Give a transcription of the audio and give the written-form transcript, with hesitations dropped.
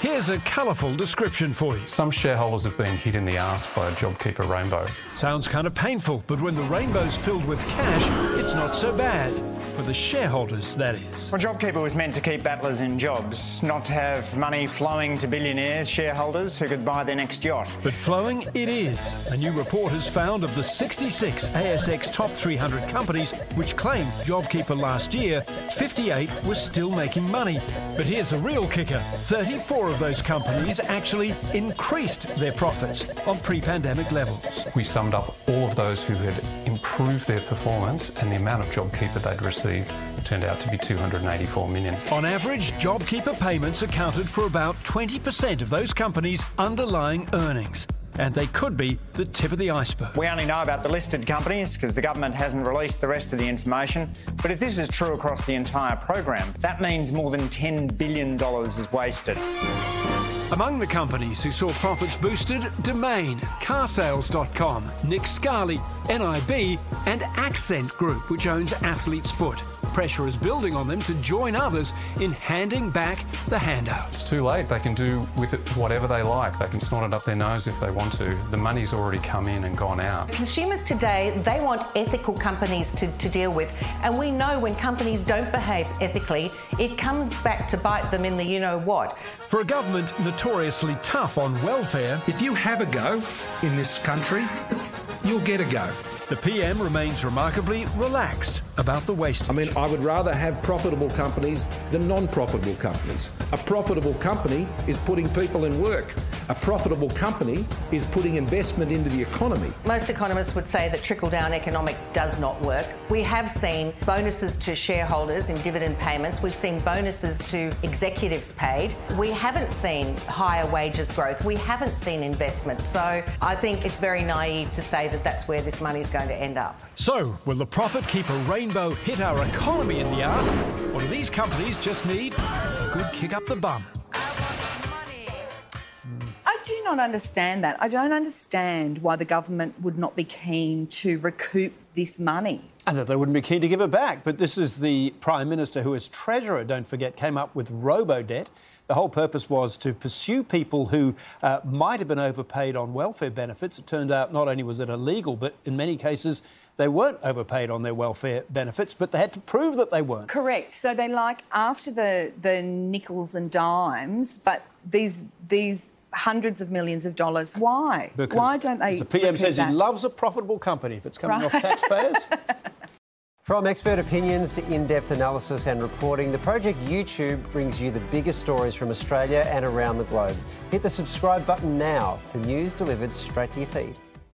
Here's a colourful description for you. Some shareholders have been hit in the arse by a JobKeeper rainbow. Sounds kind of painful, but when the rainbow's filled with cash, it's not so bad. For the shareholders, that is. Well, JobKeeper was meant to keep battlers in jobs, not to have money flowing to billionaires, shareholders who could buy their next yacht. But flowing it is. A new report has found of the 66 ASX top 300 companies which claimed JobKeeper last year, 58 were still making money. But here's the real kicker. 34 of those companies actually increased their profits on pre-pandemic levels. We summed up all of those who had improved their performance, and the amount of JobKeeper they'd received turned out to be 284 million. On average, JobKeeper payments accounted for about 20% of those companies' underlying earnings. And they could be the tip of the iceberg. We only know about the listed companies because the government hasn't released the rest of the information. But if this is true across the entire program, that means more than $10 billion is wasted. Among the companies who saw profits boosted, Domain, Carsales.com, Nick Scali, NIB and Accent Group, which owns Athlete's Foot. Pressure is building on them to join others in handing back the handout. It's too late. They can do with it whatever they like. They can snort it up their nose if they want to. The money's already come in and gone out. Consumers today, they want ethical companies to deal with. And we know when companies don't behave ethically, it comes back to bite them in the you-know-what. For a government notoriously tough on welfare, if you have a go in this country, you'll get a go. The PM remains remarkably relaxed about the waste. I mean, I would rather have profitable companies than non-profitable companies. A profitable company is putting people in work. A profitable company is putting investment into the economy. Most economists would say that trickle-down economics does not work. We have seen bonuses to shareholders in dividend payments. We've seen bonuses to executives paid. We haven't seen higher wages growth. We haven't seen investment. So I think it's very naive to say that that's where this money is going to end up. So, will the profit keeper rainbow hit our economy in the arse? Or do these companies just need a good kick up the bum? I do not understand that. I don't understand why the government would not be keen to recoup this money. And that they wouldn't be keen to give it back. But this is the Prime Minister, who as Treasurer, don't forget, came up with robo-debt. The whole purpose was to pursue people who might have been overpaid on welfare benefits. It turned out not only was it illegal, but in many cases they weren't overpaid on their welfare benefits, but they had to prove that they weren't. Correct. So they like after the nickels and dimes, but these hundreds of millions of dollars. Why? Because why don't they? The PM says he loves a profitable company if it's coming off taxpayers. From expert opinions to in-depth analysis and reporting, the Project YouTube brings you the biggest stories from Australia and around the globe. Hit the subscribe button now for news delivered straight to your feed.